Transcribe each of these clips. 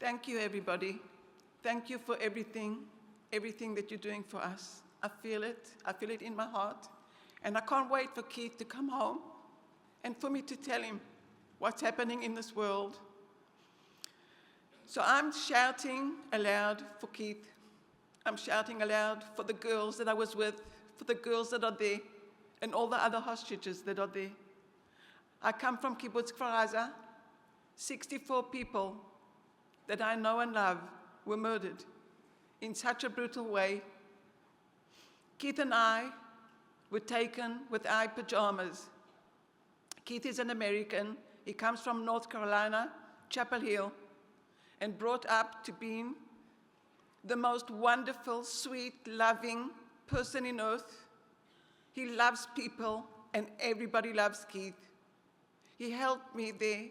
Thank you, everybody. Thank you for everything that you're doing for us. I feel it in my heart. And I can't wait for Keith to come home and for me to tell him what's happening in this world. So I'm shouting aloud for Keith. I'm shouting aloud for the girls that I was with, for the girls that are there, and all the other hostages that are there. I come from Kibbutz Gaza. 64 people that I know and love were murdered in such a brutal way. Keith and I were taken with our pajamas. Keith is an American. He comes from North Carolina, Chapel Hill, and brought up to being the most wonderful, sweet, loving person in earth. He loves people, and everybody loves Keith. He helped me there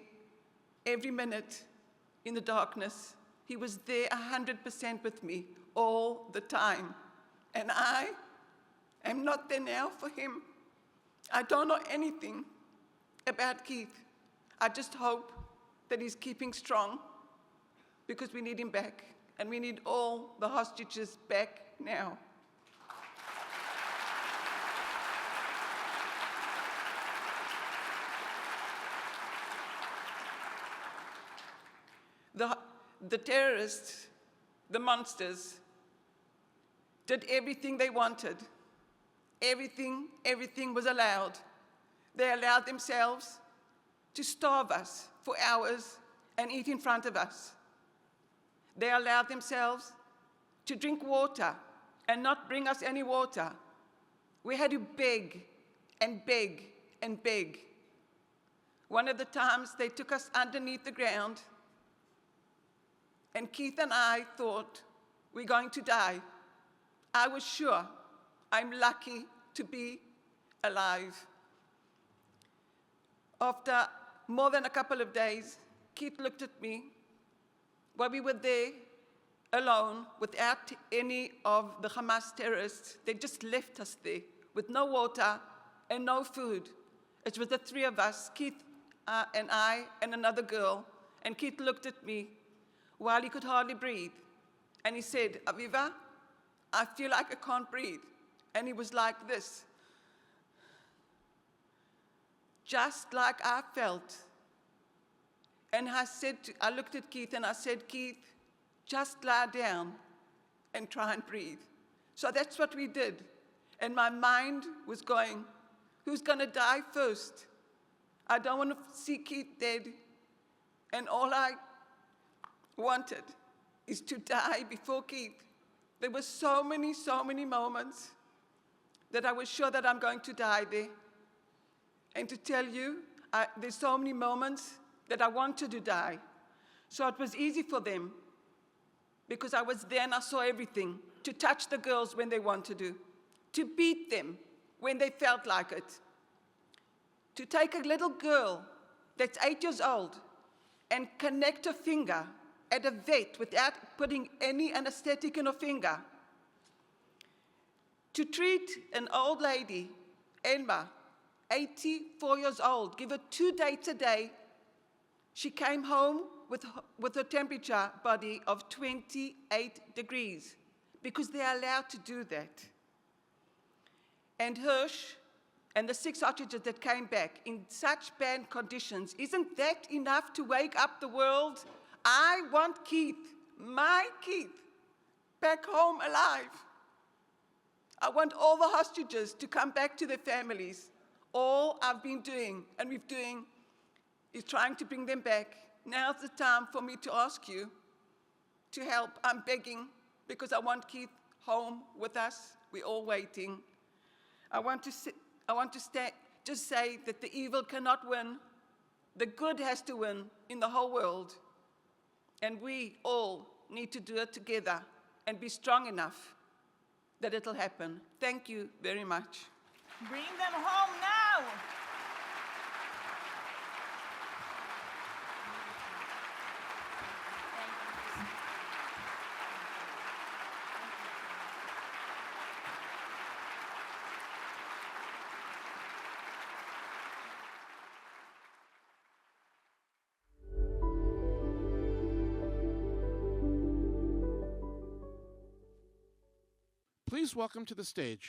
every minute in the darkness. He was there 100% with me all the time. And I am not there now for him. I don't know anything about Keith. I just hope that he's keeping strong, because we need him back, and we need all the hostages back now. The terrorists, the monsters, did everything they wanted. Everything was allowed. They allowed themselves to starve us for hours and eat in front of us. They allowed themselves to drink water and not bring us any water. We had to beg and beg and beg. One of the times they took us underneath the ground, and Keith and I thought we're going to die. I was sure I'm lucky to be alive. After more than a couple of days, Keith looked at me while we were there alone without any of the Hamas terrorists. They just left us there with no water and no food. It was the three of us, Keith and I and another girl. And Keith looked at me while he could hardly breathe. And he said, "Aviva, I feel like I can't breathe." And he was like this, just like I felt. And I looked at Keith and I said, "Keith, just lie down and try and breathe." So that's what we did. And my mind was going, who's going to die first? I don't want to see Keith dead. And all I wanted is to die before Keith. There were so many moments that I was sure that I'm going to die there. And to tell you, there's so many moments that I wanted to die. So it was easy for them, because I was there and I saw everything. To touch the girls when they wanted to beat them when they felt like it, to take a little girl that's 8 years old and connect her finger at a vet without putting any anesthetic in her finger, to treat an old lady, Elma, 84 years old, give her 2 dates a day. She came home with a temperature body of 28 degrees, because they are allowed to do that. And Hirsch and the 6 hostages that came back in such bad conditions, isn't that enough to wake up the world? I want Keith, my Keith, back home alive. I want all the hostages to come back to their families. All I've been doing, and we're doing, is trying to bring them back. Now's the time for me to ask you to help. I'm begging, because I want Keith home with us. We're all waiting. I want to just say that the evil cannot win. The good has to win in the whole world. And we all need to do it together and be strong enough that it'll happen. Thank you very much. Bring them home now! Please welcome to the stage